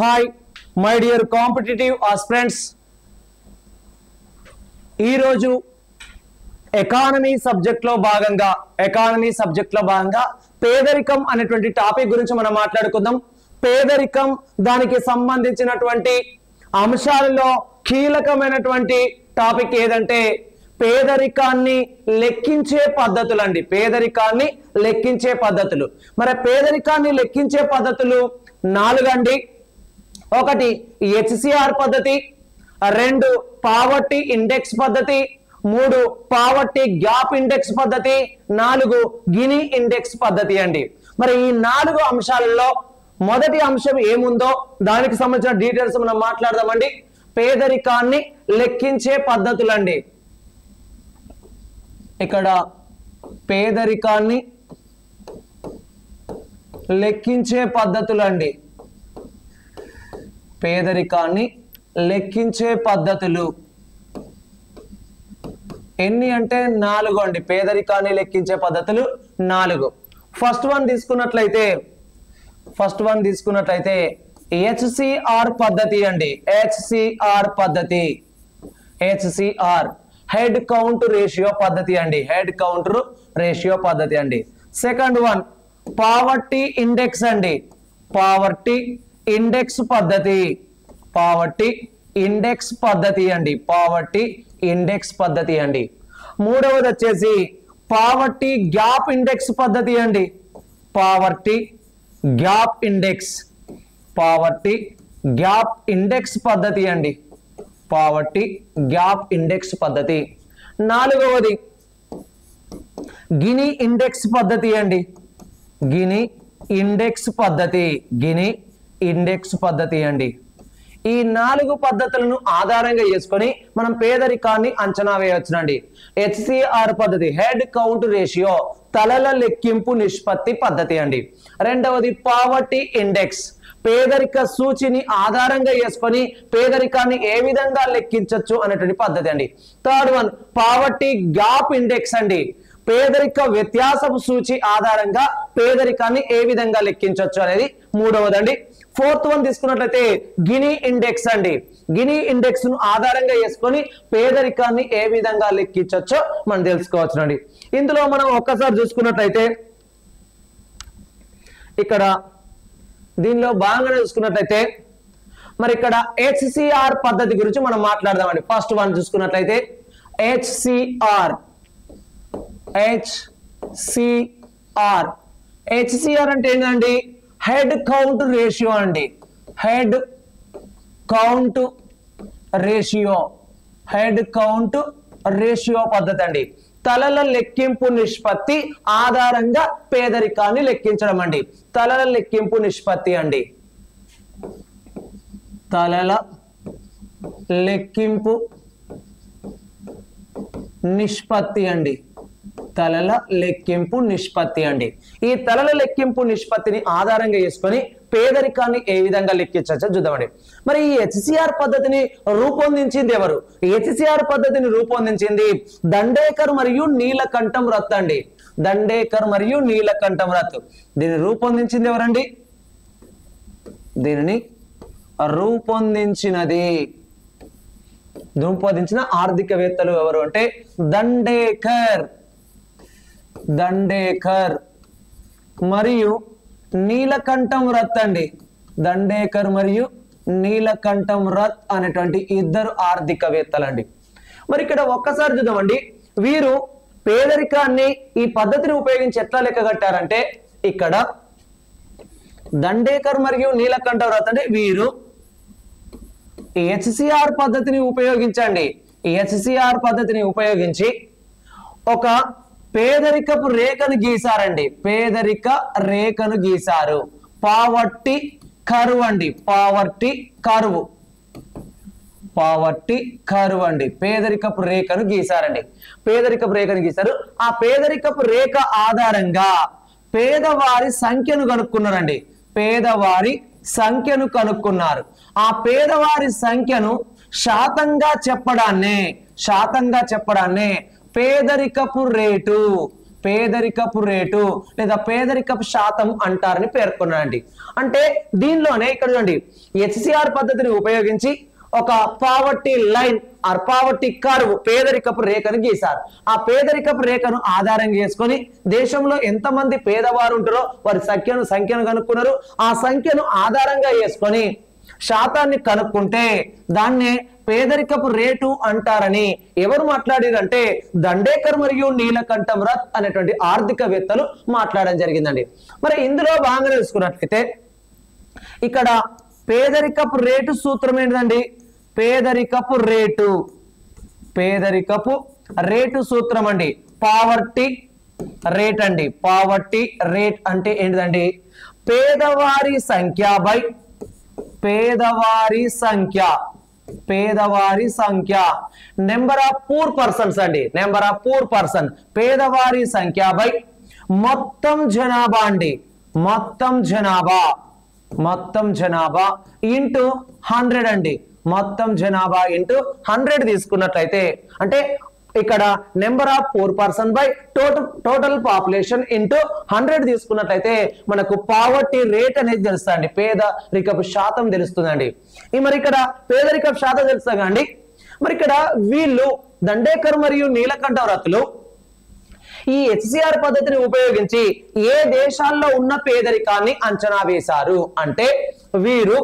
Hi my dear competitive aspirants, ఈరోజు economy సబ్జెక్ట్లో భాగంగా పేదరికం అనేటువంటి టాపిక్ గురించి మనం మాట్లాడుకుందాం. పేదరికం దానికి సంబంధించినటువంటి అంశాలలో కీలకమైనటువంటి టాపిక్ ఏదంటే పేదరికాన్ని లెక్కించే పద్ధతులు అండి. పేదరికాన్ని లెక్కించే పద్ధతులు. మరి పేదరికాన్ని లెక్కించే పద్ధతులు 4 అండి. 1 హెచ్సిఆర్ పద్ధతి, 2 పావర్టీ ఇండెక్స్ పద్ధతి, 3 పావర్టీ గ్యాప్ ఇండెక్స్ పద్ధతి, 4 గిని ఇండెక్స్ పద్ధతి అండి. మరి ఈ 4 అంశాలలో మొదటి అంశం ఏముందో దానికి సంబంధించిన డీటెయిల్స్ మనం మాట్లాడదామండి. పేదరికాన్ని లెక్కించే పద్ధతులు అండి. ఇక్కడ పేదరికాన్ని లెక్కించే పద్ధతులు అండి. పేదరికాన్ని లెక్కించే పద్ధతులు ఎన్ని అంటే 4 అండి. పేదరికాన్ని లెక్కించే పద్ధతులు 4. ఫస్ట్ వన్ తీసుకున్నట్లయితే హెచ్సిఆర్ పద్ధతి అండి. హెచ్సిఆర్ పద్ధతి, హెచ్సిఆర్ హెడ్ కౌంట్ రేషియో పద్ధతి అండి. హెడ్ కౌంట్ రేషియో పద్ధతి అండి. సెకండ్ వన్ పావర్టీ ఇండెక్స్ అండి. పావర్టీ ఇండెక్స్ పద్ధతి, పావర్టీ ఇండెక్స్ పద్ధతి అండి. పావర్టీ ఇండెక్స్ పద్ధతి అండి. మూడవది వచ్చేసి పావర్టీ గ్యాప్ ఇండెక్స్ పద్ధతి అండి. Poverty gap index, poverty gap index పద్ధతి అండి. పావర్టీ గ్యాప్ ఇండెక్స్ పద్ధతి. నాలుగవది గిని ఇండెక్స్ పద్ధతి అండి. గిని ఇండెక్స్ పద్ధతి, గిని ఇండెక్స్ పద్ధతి అండి. ఈ 4 పద్ధతులను ఆధారంగా చేసుకొని మనం పేదరికాన్ని అంచనా వేయవచ్చునండి. హెచ్సిఆర్ పద్ధతి హెడ్ కౌంట్ రేషియో, తలల లెక్కింపు నిష్పత్తి పద్ధతి అండి. రెండవది పావర్టీ ఇండెక్స్, పేదరిక సూచిని ఆధారంగా చేసుకొని పేదరికాన్ని ఏ విధంగా లెక్కించవచ్చు అనేటువంటి పద్ధతి అండి. Third one poverty gap index అండి. పేదరిక వ్యత్యాసపు సూచి ఆధారంగా పేదరికాన్ని ఏ విధంగా లెక్కించవచ్చు అనేది మూడవదండి. ఫోర్త్ వన్ తీసుకున్నట్లయితే గిని ఇండెక్స్ అండి. గిని ఇండెక్స్ ను ఆధారంగా చేసుకొని పేదరికాన్ని ఏ విధంగా లెక్కించవచ్చో మనం తెలుసుకోవచ్చునండి. ఇందులో మనం ఒక్కసారి చూసుకున్నట్లయితే ఇక్కడ దీనిలో భాగంగా చూసుకున్నట్లయితే మరి ఇక్కడ హెచ్సిఆర్ పద్ధతి గురించి మనం మాట్లాడదామండి. ఫస్ట్ వన్ చూసుకున్నట్లయితే హెచ్సిఆర్, హెచ్సిఆర్ హెచ్సిఆర్ అంటే ఏంటండి? హెడ్ కౌంట్ రేషియో అండి. Head count ratio, head count ratio పద్ధతి అండి. తలల లెక్కింపు నిష్పత్తి ఆధారంగా పేదరికాన్ని లెక్కించడం అండి. తలల లెక్కింపు నిష్పత్తి అండి. తలల లెక్కింపు నిష్పత్తి అండి. తలల లెక్కింపు నిష్పత్తి అండి. ఈ తలల లెక్కింపు నిష్పత్తిని ఆధారంగా చేసుకొని పేదరికాన్ని ఏ విధంగా లెక్కించవచ్చో చూద్దామండి. మరి ఈ హెచ్సిఆర్ పద్ధతిని రూపొందించింది ఎవరు? ఈ హెచ్సిఆర్ పద్ధతిని రూపొందించింది దండేకర్ మరియు నీలకంఠం రత్ అండి. దండేకర్ మరియు నీలకంఠం రత్. దీన్ని రూపొందించింది ఎవరండి? దీనిని రూపొందించిన ఆర్థికవేత్తలు ఎవరు అంటే దండేకర్, దండేకర్ మరియు నీలకంఠం రత్ అండి. దండేకర్ మరియు నీలకంఠం రత్ అనేటువంటి 2 ఆర్థికవేత్తలండి. మరి ఇక్కడ ఒక్కసారి చూద్దామండి. వీరు పేదరికాన్ని ఈ పద్ధతిని ఉపయోగించి ఎట్లా లెక్క కట్టారంటే ఇక్కడ దండేకర్ మరియు నీలకంఠం రత్ అంటే వీరు హెచ్సిఆర్ పద్ధతిని ఉపయోగించండి. హెచ్సిఆర్ పద్ధతిని ఉపయోగించి ఒక పేదరికపు రేఖను గీసారండి. పేదరిక రేఖను గీసారు. పావర్టీ కర్వ్ అండి. పావర్టీ కర్వ్, పావర్టీ కర్వ్ అండి. పేదరికపు రేఖను గీసారండి. పేదరికపు రేఖను గీశారు. ఆ పేదరికపు రేఖ ఆధారంగా పేదవారి సంఖ్యను కనుక్కున్నారండి. పేదవారి సంఖ్యను కనుక్కున్నారు. ఆ పేదవారి సంఖ్యను శాతంగా చెప్పడాన్నే పేదరికపు రేటు, పేదరికపు రేటు లేదా పేదరికపు శాతం అంటారని పేర్కొన్నారండి. అంటే దీనిలోనే ఇక్కడ చూడండి HCR పద్ధతిని ఉపయోగించి ఒక poverty line or poverty curve పేదరికపు రేఖను గీశారు. ఆ పేదరికపు రేఖను ఆధారంగా చేసుకొని దేశంలో ఎంతమంది పేదవారు ఉంటారో వారి సంఖ్యను కనుక్కున్నారు. ఆ సంఖ్యను ఆధారంగా చేసుకొని శాతాన్ని కనుక్కుంటే దాన్నే పేదరికపు రేటు అంటారని ఎవరు మాట్లాడారంటే దండేకర్ మరియు నీలకంఠం రథ్ అనేటువంటి ఆర్థికవేత్తలు మాట్లాడడం జరిగిందండి. మరి ఇందులో భాగంగా తెలుసుకున్నట్లయితే ఇక్కడ పేదరికపు రేటు సూత్రం ఏంటండి? పేదరికపు రేటు సూత్రం అండి పావర్టీ రేట్ అండి. పావర్టీ రేట్ అంటే ఏంటిదండి? పేదవారి సంఖ్య నెంబర్ ఆఫ్ పూర్ పర్సన్స్ అండి. నెంబర్ ఆఫ్ పూర్ పర్సన్ పేదవారి సంఖ్య బై మొత్తం జనాభా అండి. మొత్తం జనాభా ఇంటూ 100 అండి. మొత్తం జనాభా ఇంటూ 100 తీసుకున్నట్లయితే అంటే ఇక్కడ number of poor person by total population into 100 తీసుకున్నట్లయితే మనకు పావర్టీ రేట్ అనేది తెలుస్తుంది. పేదరికపు శాతం తెలుస్తుందండి. మరి ఇక్కడ పేదరికపు శాతం తెలుస్తుంది అండి. మరి ఇక్కడ వీళ్ళు దండేకర్ మరియు నీలకంఠం రథులు ఈ HCR పద్ధతిని ఉపయోగించి ఏ దేశాల్లో ఉన్న పేదరికాన్ని అంచనా వేశారు అంటే వీరు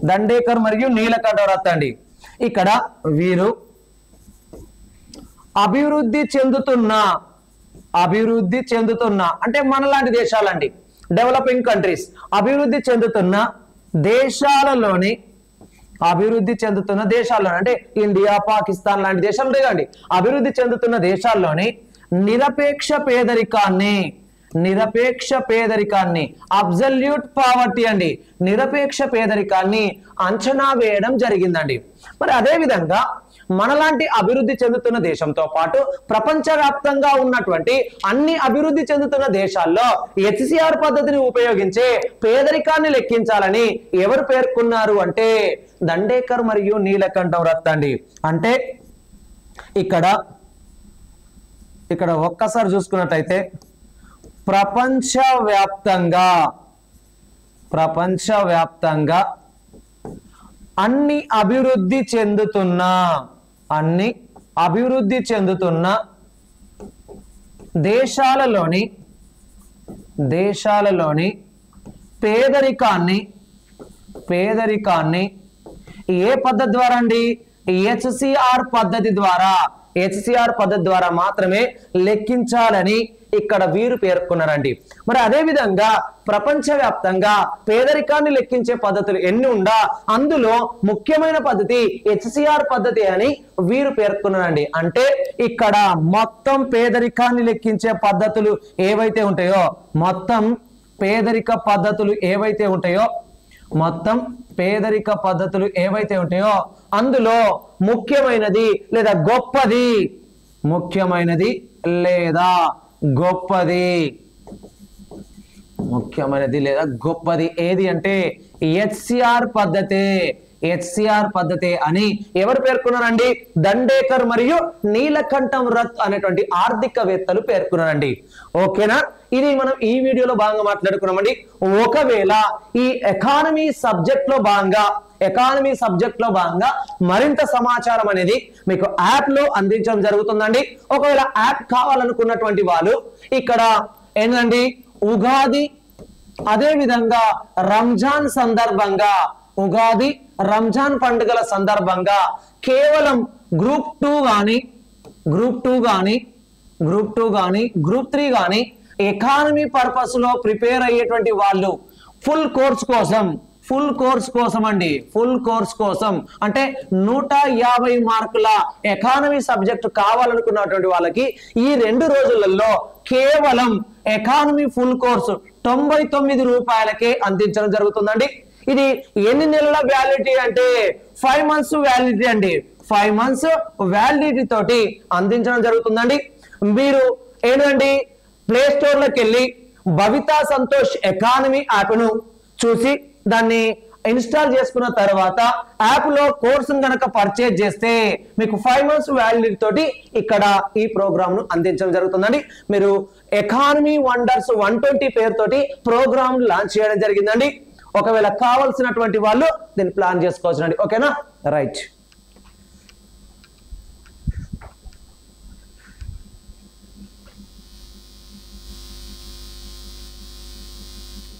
దండేకర్ మరియు నీలకంఠం రథ్ అండి. ఇక్కడ వీరు అభివృద్ధి చెందుతున్న అంటే మనలాంటి దేశాలండి, డెవలపింగ్ కంట్రీస్, అభివృద్ధి చెందుతున్న దేశాలలోని అంటే ఇండియా, పాకిస్తాన్ లాంటి దేశాలు లేదండి. అభివృద్ధి చెందుతున్న దేశాల్లోని నిరపేక్ష పేదరికాన్ని అబ్సల్యూట్ పావర్టీ అండి, నిరపేక్ష పేదరికాన్ని అంచనా వేయడం జరిగిందండి. మరి అదే విధంగా మనలాంటి అభివృద్ధి చెందుతున్న దేశంతో పాటు ప్రపంచవ్యాప్తంగా ఉన్నటువంటి అన్ని అభివృద్ధి చెందుతున్న దేశాల్లో HCR పద్ధతిని ఉపయోగించే పేదరికాన్ని లెక్కించాలని ఎవరు పేర్కొన్నారు అంటే దండేకర్ మరియు నీలకంఠం రథ్ అండి. అంటే ఇక్కడ ఒక్కసారి చూసుకున్నట్లయితే ప్రపంచవ్యాప్తంగా అన్ని అభివృద్ధి చెందుతున్న దేశాలలోని పేదరికాన్ని ఏ పద్ధతి ద్వారా అండి? HCR పద్ధతి ద్వారా మాత్రమే లెక్కించాలని ఇక్కడ వీరు పేర్కొన్నారండి. మరి అదే విధంగా ప్రపంచవ్యాప్తంగా పేదరికాన్ని లెక్కించే పద్ధతులు ఎన్ని ఉండా అందులో ముఖ్యమైన పద్ధతి HCR పద్ధతి అని వీరు పేర్కొన్నారండి. అంటే ఇక్కడ మొత్తం పేదరికాన్ని లెక్కించే పద్ధతులు ఏవైతే ఉంటాయో మొత్తం పేదరిక పద్ధతులు ఏవైతే ఉంటాయో అందులో ముఖ్యమైనది లేదా గొప్పది ఏది అంటే HCR పద్ధతి అని ఎవరు పేర్కొన్నారండి? దండేకర్ మరియు నీలకంఠం రథ్ అనేటువంటి ఆర్థికవేత్తలు పేర్కొన్నారండి. ఓకేనా? ఇది మనం ఈ వీడియోలో భాగంగా మాట్లాడుకున్నామండి. ఒకవేళ ఈ ఎకానమీ సబ్జెక్ట్ లో భాగంగా మరింత సమాచారం అనేది మీకు యాప్ లో అందించడం జరుగుతుందండి. ఒకవేళ యాప్ కావాలనుకున్నటువంటి వాళ్ళు ఇక్కడ ఏంటండి ఉగాది అదే విధంగా రంజాన్ పండుగల సందర్భంగా కేవలం గ్రూప్ 2 గాని గ్రూప్ 3 గాని ఎకానమీ పర్పస్ లో ప్రిపేర్ అయ్యేటువంటి వాళ్ళు ఫుల్ కోర్స్ కోసం అంటే 150 మార్కుల ఎకానమీ సబ్జెక్ట్ కావాలనుకున్నటువంటి వాళ్ళకి ఈ 2 రోజులలో కేవలం ఎకానమీ ఫుల్ కోర్సు 99 రూపాయలకే అందించడం జరుగుతుందండి. ఇది ఎన్ని నెలల వ్యాలిడిటీ అంటే 5 months వ్యాలిడిటీ అండి. 5 months వ్యాలిడిటీ తోటి అందించడం జరుగుతుందండి. మీరు ఏంటండి ప్లే స్టోర్ లోకి వెళ్ళి భవితా సంతోష్ ఎకానమీ యాప్ ను చూసి దాన్ని ఇన్స్టాల్ చేసుకున్న తర్వాత యాప్ లో కోర్సును గనక పర్చేజ్ చేస్తే మీకు 5 months వ్యాలిడిటీ తోటి ఇక్కడ ఈ ప్రోగ్రామ్ ను అందించడం జరుగుతుందండి. మీరు ఎకానమీ వండర్స్ 120 పేరుతోటి ప్రోగ్రామ్ లాంచ్ చేయడం జరిగిందండి. ఒకవేళ కావాల్సినటువంటి వాళ్ళు దీన్ని ప్లాన్ చేసుకోవచ్చునండి. ఓకేనా, రైట్.